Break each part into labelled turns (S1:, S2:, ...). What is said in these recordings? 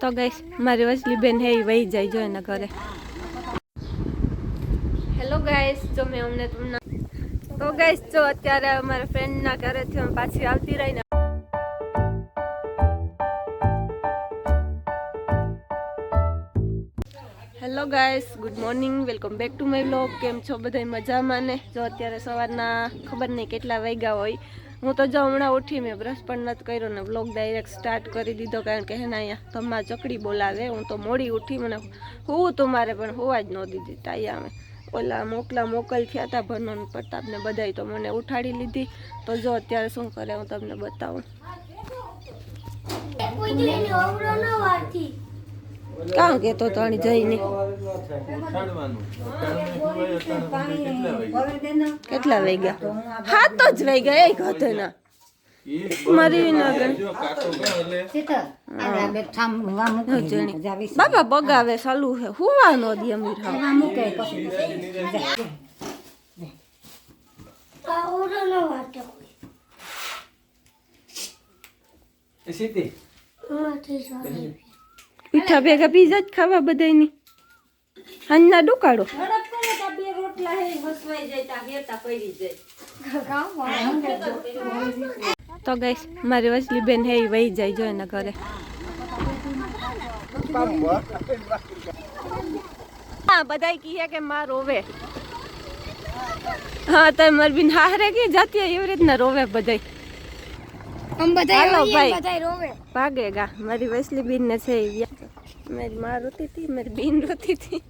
S1: તો ગાઈસ મારી વસલી બેન હે વહી જાય જો એના ઘરે. હેલો ગાઈસ, જો મેં અમને તમને તો ગાઈસ જો અત્યારે અમારા ફ્રેન્ડના ઘરેથી હું પાછી આવતી રહી ને. Hello guys, good morning, welcome back to my vlog. કેમ છો બધા મજામાં ને? જો અત્યારે સવારના ખબર નહીં કેટલા વાગ્યા હોય. હું તો જો હમણાં ઉઠી, મેં બ્રશ પણ નથી કર્યો ને વ્લોગ ડાયરેક્ટ સ્ટાર્ટ કરી દીધો, કારણ કે હેના અહીંયા ધમ્મા ચકડી બોલાવે. હું તો મોડી ઉઠી, મને હોવું તો મારે પણ હોવા જ ન દીધી. તાઈ અમે ઓલા મોકલ થયા હતા ભરનો પ્રતાપને બધાય, તો મને ઉઠાડી લીધી. તો જો અત્યારે શું કરે હું તમને બતાવું. કાં કેતો તો આની જઈને કેટલા વાગ્યા? 7 જ વાગ્યા. એક હતો ના મારી બાબા બગાવે ચાલુ હે હુવા નો દી અમીર. પીઠા ભેગા પીઝા જ ખાવા બધાની. હાંજના ડુકાડો તો ગાઈસ મારી વસલી બેન હે વહી જાય જો એના ઘરે. હા બધાય કહે કે માં રોવે. હા તો મારી બેન હારે કે જાતી એવી રીતના રોવે બધાય. હાલો ભાઈ ભાગેગા. મારી વસલી બેન ને છે મારી માં રોતી હતી, મારી બેન રોતી હતી,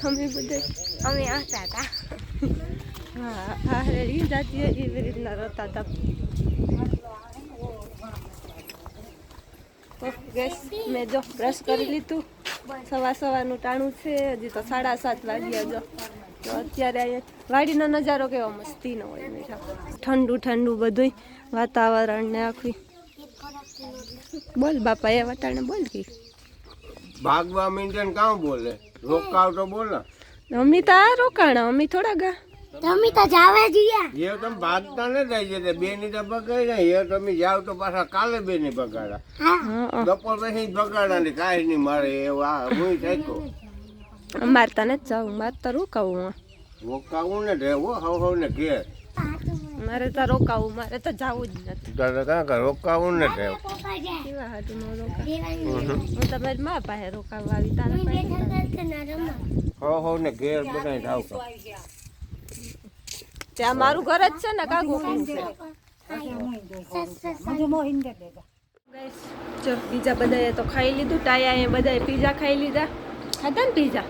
S1: અમે બધા અમે આવતા હતા. હા હારે રી જાતી એવી રીતના રોતા હતા. મેં જો બ્રશ કરી લીધું. સવારનું ટાણું છે, હજી તો 7:30 વાગ્યા. જો તો અત્યારે અહીંયા વાડીનો નજારો કેવો મસ્તીનો હોય મીઠા. ઠંડુ ઠંડુ બધું વાતાવરણ ને આખી. બોલ બાપા એ વટાણે બોલ કે
S2: ભાગવા મીંડન કામ બોલે રોકાવ તો બોલે.
S1: અમી તો આ રોકાણા, અમી થોડા ગા
S3: તમે તો જાવે જીયા
S2: એ તમે ભાગતા ન થઈ જતે બે ની તો બગાડ્યા. એ તમે જાવ તો પાછા કાલે બે ની બગાડા. બપોર પછી બગાડા ને કાંઈ નહીં મારે એવા હું થાક્યો.
S1: મારતા ને જ જાઉં, મારતા રોકાવું.
S2: રોકાવું ને રહેવો હવ ને ઘેર.
S1: મારે તો રોકાવું, મારે તો જવું જ નથી.
S2: કાં રોકાવું ને રહેવું.
S1: કેવા હાટું ન રોકા. હું તમારી મા પાસે રોકાવા આવી, તારા
S2: હવ ને ઘેર બધા જાવ.
S1: ત્યાં મારું ઘર જ છે ને કાગુ છે. જો પીઝા બધાએ તો ખાઈ લીધું. ટાયા એ બધાએ પીઝા ખાઈ લીધા. ખાધા ને પીઝા.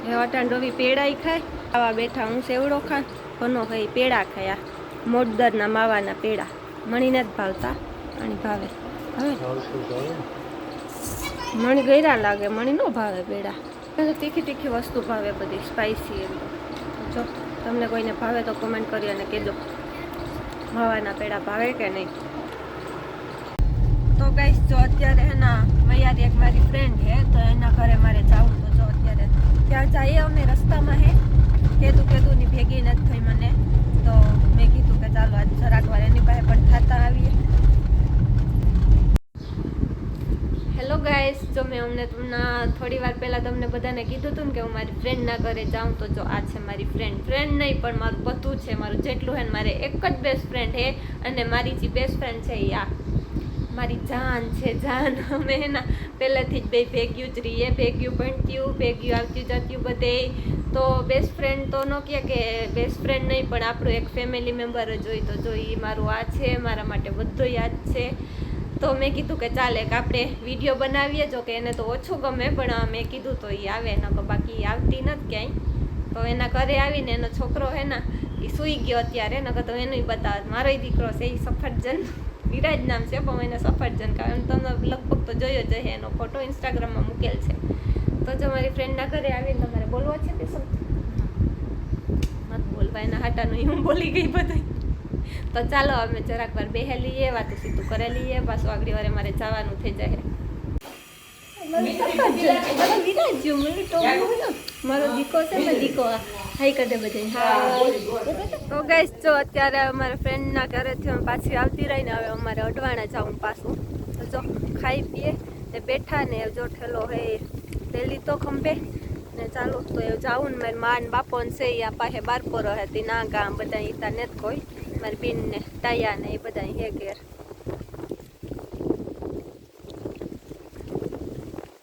S1: એ વટાણ ડોવી પેડાઈ ખાય. આવા બેઠા હું સેવડો ખાન ઘનો ખાઈ પેડા ખાયા. મોડદરના માવાના પેડા મણીને જ ભાવતા. મણી ભાવે હવે મણી ગયરા લાગે, મણી ન ભાવે પેડા. તીખી વસ્તુ ભાવે બધી સ્પાઈસી. એમ જો તમને કોઈને ભાવે તો કોમેન્ટ કરી અને કહેજો માવાના પેડા ભાવે કે નહીં. તો ગાઈસ જો અત્યારે એના વૈયારી એક મારી ફ્રેન્ડ હે, તો એના ઘરે મારે જવું. તો જો અત્યારે ત્યાં જઈએ અમે રસ્તામાં હે. કીધું ની ભેગી નથી થઈ મને, તો મેં કીધું કે ચાલો આજ જરાક વાર એની પાસે પણ ખાતા આવીએ. હેલો ગાઈસ, જો મેં અમને તમને થોડી વાર પહેલાં તમને બધાને કીધું હતું ને કે હું મારી ફ્રેન્ડના ઘરે જાઉં. તો જો આ છે મારી ફ્રેન્ડ નહીં પણ મારું બધું છે, મારું જેટલું હે ને મારે એક જ બેસ્ટ ફ્રેન્ડ હે. અને મારી જે બેસ્ટ ફ્રેન્ડ છે એ આ મારી જાન છે, જાન. અમે એના પહેલેથી જ બે ભેગ્યું જ રહીએ, ભેગ્યું ભણત્યું, ભેગ્યું આવતી જત્યું બધે. તો બેસ્ટ ફ્રેન્ડ તો ન કહે કે બેસ્ટ ફ્રેન્ડ નહીં પણ આપણું એક ફેમિલી મેમ્બર જ હોય. તો જો એ મારું આ છે, મારા માટે બધું યાદ છે. તો મેં કીધું કે ચાલે એક આપણે વિડીયો બનાવીએ. જો કે એને તો ઓછું ગમે, પણ મેં કીધું તો એ આવે ન તો બાકી આવતી નથી ક્યાંય. તો એના ઘરે આવીને એનો છોકરો હે ને એ સૂઈ ગયો અત્યારે. નકર તો એનું બતાવે. મારો દીકરો છે એ સફરજન, વિરાજ નામ છે પણ એને સફરજન કારણ તમે લગભગ તો જોયો જ હે. એનો ફોટો ઇન્સ્ટાગ્રામમાં મૂકેલ છે. તો જો મારી ફ્રેન્ડના ઘરે આવીને તમારે બોલવા છે તે નથી બોલવા, એના હાટાનું હું બોલી ગઈ બધું. તો ચાલો અમે જરાક વાર બેહી લઈએ, વાતો સીધું કરે લઈએ, પાછું આગળ વારે મારે જવાનું થઈ જાય. મારો દીકો છે ને, દીકો હાઈ કરે બધે. તો ગાઈસ જો અત્યારે અમારા ફ્રેન્ડના ઘરેથી પાછી આવતી રહીને હવે અમારે અડવાણા જાઉં પાછું. તો જો ખાઈ પીએ ને બેઠા ને જો ઠેલો હે લઈ લીધો ખંભે ને ચાલો તો એ જાઉં ને મારી માં ને બાપો ને છે આ પાસે બારપોર હતી ના ગામ બધા ઈતા ને કોઈ મારી બીન ને ટાયા ને એ બધા હે ઘેર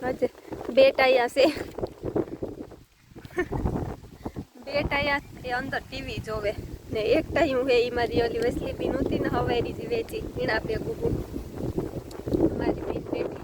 S1: હજે બે ટાયા છે બે ટાયા એ અંદર ટીવી જોવે ને એક ટાયું હે એ મારી ઓલી વસલી બીન હતી ને હવેરી જે વેચી એના ભેગું મારી બીન બેઠી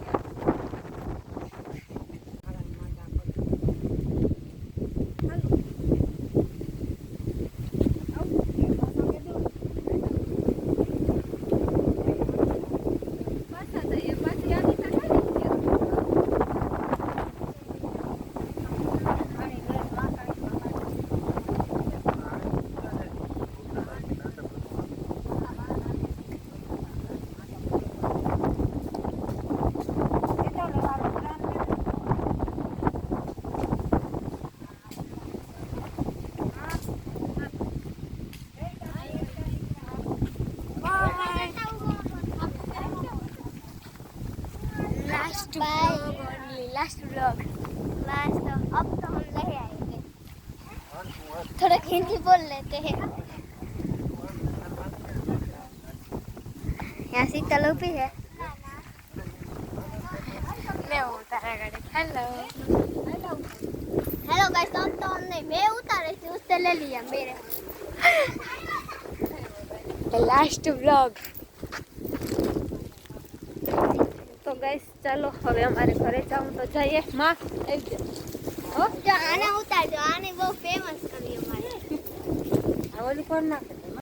S3: लास्ट ब्लॉग अब तो हम नहीं आएंगे थोड़ा हिंदी बोल लेते हैं यहाँ शीतल भी है मैं उतारा गाड़ी हेलो हेलो गाइस तो हमने मैं उतारे थी उससे ले लिया मेरे लास्ट ब्लॉग
S1: તો ગાઈસ ચાલો હવે અમારે ઘરે જાઉં તો જઈએ માં આવી જાઓ
S3: हो जो आना उतार जो आने वो फेमस करी हमारे
S1: આ ઓલી કોણ નાખે